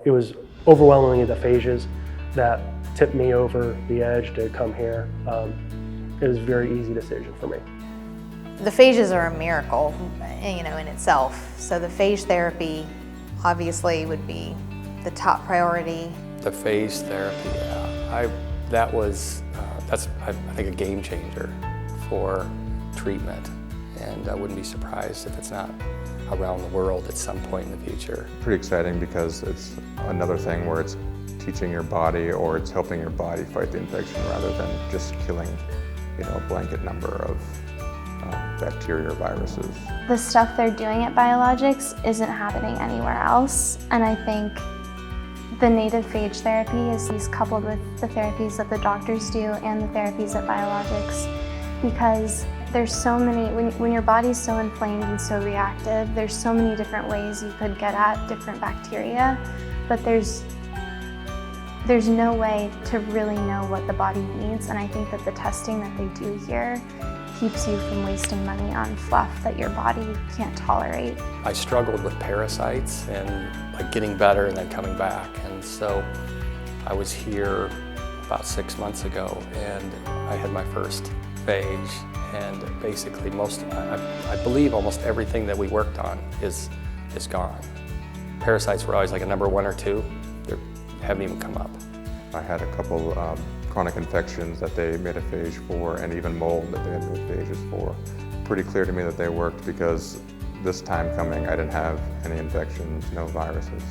It was overwhelmingly the phages that tipped me over the edge to come here. It was a very easy decision for me. The phages are a miracle, in itself. So the phage therapy obviously would be the top priority. The phage therapy, that's I think a game changer for treatment, and I wouldn't be surprised if it's not around the world at some point in the future. Pretty exciting because it's another thing where it's teaching your body, or it's helping your body fight the infection rather than just killing, a blanket number of bacteria or viruses. The stuff they're doing at Biologix isn't happening anywhere else, and I think the native phage therapy is coupled with the therapies that the doctors do and the therapies at Biologix, because there's so many, when your body's so inflamed and so reactive, there's so many different ways you could get at different bacteria, but there's no way to really know what the body needs, and I think that the testing that they do here keeps you from wasting money on fluff that your body can't tolerate. I struggled with parasites and getting better and then coming back, and so I was here about 6 months ago and I had my first phage, and basically I believe almost everything that we worked on is gone. Parasites were always like a number 1 or 2. They haven't even come up. I had a couple chronic infections that they made a phage for, and even mold that they had made phages for. Pretty clear to me that they worked because this time coming I didn't have any infections, no viruses,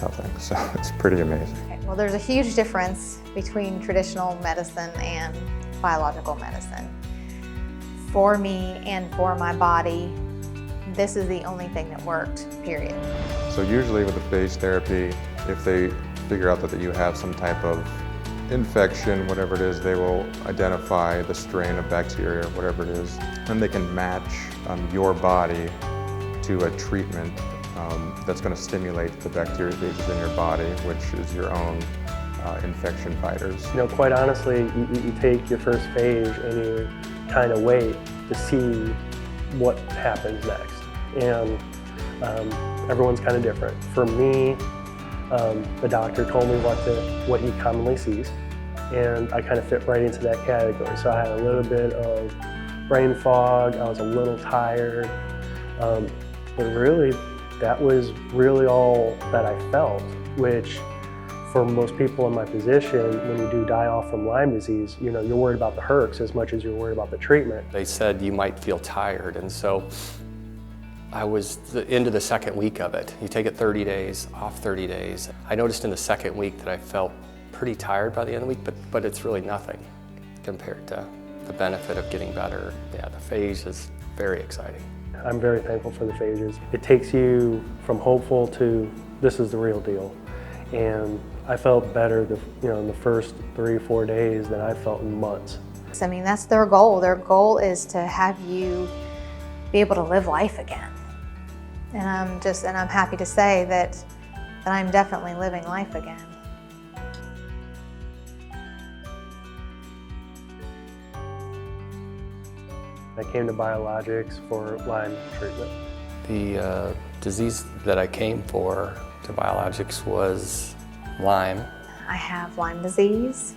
nothing. So it's pretty amazing. Okay, well, there's a huge difference between traditional medicine and biological medicine. For me and for my body, this is the only thing that worked, period. So usually with the phage therapy, if they figure out that you have some type of infection, whatever it is, they will identify the strain of bacteria, whatever it is, and they can match your body to a treatment that's going to stimulate the bacteriophages in your body, which is your own infection fighters. Quite honestly, you take your first phage and you kind of wait to see what happens next. And everyone's kind of different. For me, the doctor told me what he commonly sees, and I kind of fit right into that category. So I had a little bit of brain fog, I was a little tired, but really that was really all that I felt, which for most people in my position, when you do die off from Lyme disease, you're worried about the herx as much as you're worried about the treatment. They said you might feel tired, and so I was into the second week of it. You take it 30 days, off 30 days. I noticed in the second week that I felt pretty tired by the end of the week, but it's really nothing compared to the benefit of getting better. Yeah, the phage is very exciting. I'm very thankful for the phages. It takes you from hopeful to this is the real deal. And I felt better in the first 3 or 4 days than I felt in months. I mean, that's their goal. Their goal is to have you be able to live life again. And I'm happy to say that I'm definitely living life again. I came to Biologix for Lyme treatment. The disease that I came for to Biologix was Lyme. I have Lyme disease.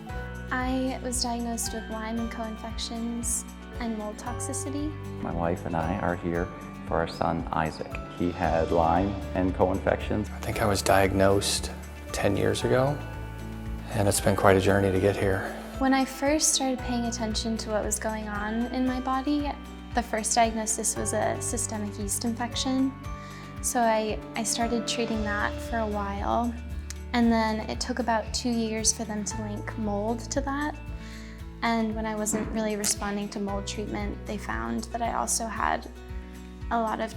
I was diagnosed with Lyme and co-infections and mold toxicity. My wife and I are here for our son Isaac. He had Lyme and co-infections. I think I was diagnosed 10 years ago, and it's been quite a journey to get here. When I first started paying attention to what was going on in my body, the first diagnosis was a systemic yeast infection. So I started treating that for a while, and then it took about 2 years for them to link mold to that. And when I wasn't really responding to mold treatment, they found that I also had a lot of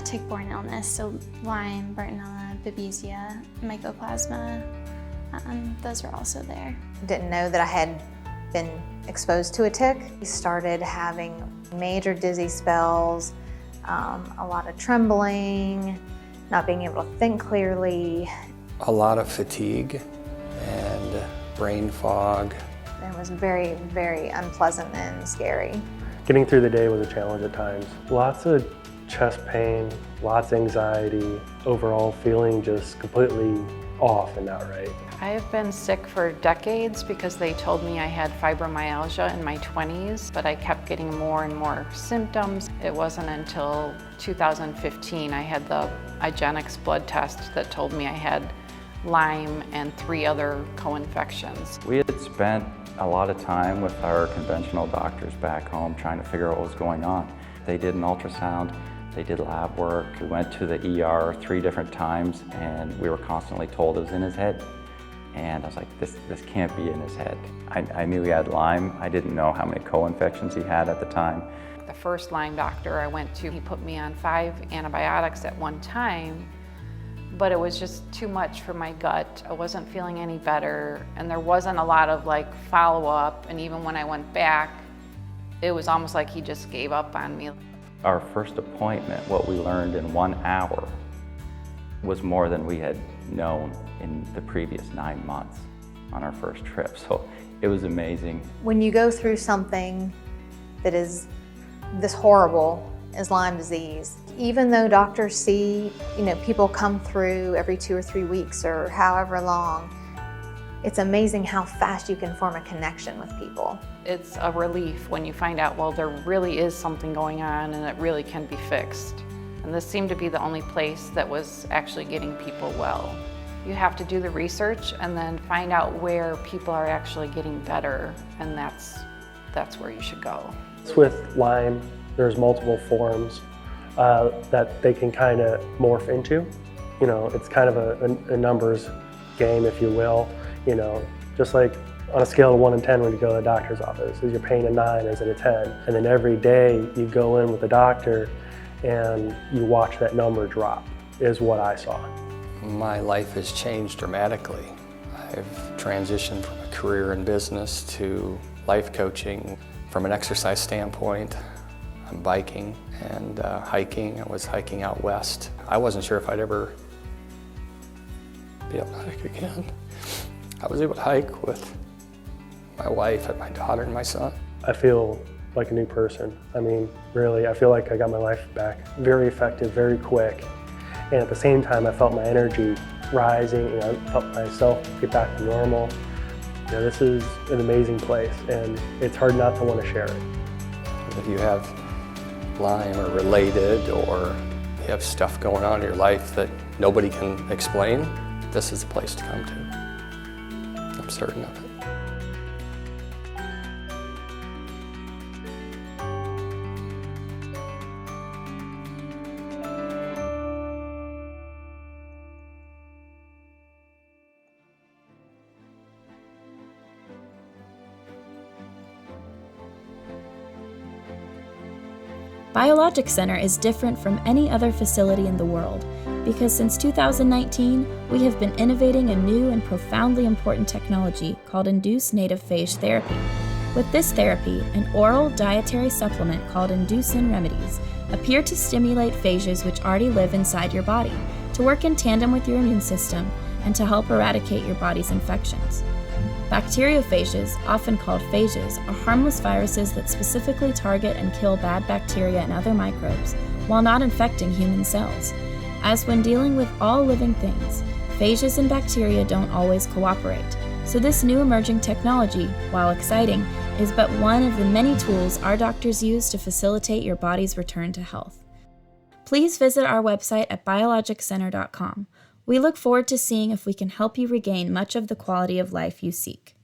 tick-borne illness, so Lyme, Bartonella, Babesia, Mycoplasma. Those were also there. Didn't know that I had been exposed to a tick. I started having major dizzy spells, a lot of trembling, not being able to think clearly. A lot of fatigue and brain fog. It was very, very unpleasant and scary. Getting through the day was a challenge at times. Lots of chest pain, lots of anxiety, overall feeling just completely off and not right. I've been sick for decades because they told me I had fibromyalgia in my 20s, but I kept getting more and more symptoms. It wasn't until 2015 I had the IGeneX blood test that told me I had Lyme and 3 other co-infections. We had spent a lot of time with our conventional doctors back home trying to figure out what was going on. They did an ultrasound, they did lab work, we went to the ER 3 different times, and we were constantly told it was in his head. And I was like, this can't be in his head. I knew he had Lyme. I didn't know how many co-infections he had at the time. The first Lyme doctor I went to, he put me on 5 antibiotics at one time, but it was just too much for my gut. I wasn't feeling any better, and there wasn't a lot of like follow-up, and even when I went back, it was almost like he just gave up on me. Our first appointment, what we learned in 1 hour, was more than we had known in the previous 9 months on our first trip. So it was amazing. When you go through something that is this horrible as Lyme disease, even though doctors see, people come through every 2 or 3 weeks or however long, it's amazing how fast you can form a connection with people. It's a relief when you find out, well, there really is something going on and it really can be fixed. And this seemed to be the only place that was actually getting people well. You have to do the research and then find out where people are actually getting better, and that's where you should go. With Lyme, there's multiple forms that they can kind of morph into. It's kind of a numbers game, if you will. Just like on a scale of 1 to 10 when you go to the doctor's office, is your pain a 9, is it a 10? And then every day you go in with the doctor and you watch that number drop, is what I saw. My life has changed dramatically. I've transitioned from a career in business to life coaching. From an exercise standpoint, I'm biking and hiking. I was hiking out west. I wasn't sure if I'd ever be able to hike again. I was able to hike with my wife and my daughter and my son. I feel like a new person. Really, I feel like I got my life back. Very effective, very quick. And at the same time, I felt my energy rising, and I felt myself get back to normal. This is an amazing place, and it's hard not to want to share it. If you have Lyme or related, or you have stuff going on in your life that nobody can explain, this is the place to come to. I'm certain of it. Biologix Center is different from any other facility in the world because since 2019, we have been innovating a new and profoundly important technology called Induced Native Phage Therapy. With this therapy, an oral dietary supplement called Induce Remedies appear to stimulate phages which already live inside your body to work in tandem with your immune system and to help eradicate your body's infections. Bacteriophages, often called phages, are harmless viruses that specifically target and kill bad bacteria and other microbes while not infecting human cells. As when dealing with all living things, phages and bacteria don't always cooperate. So this new emerging technology, while exciting, is but one of the many tools our doctors use to facilitate your body's return to health. Please visit our website at biologixcenter.com. We look forward to seeing if we can help you regain much of the quality of life you seek.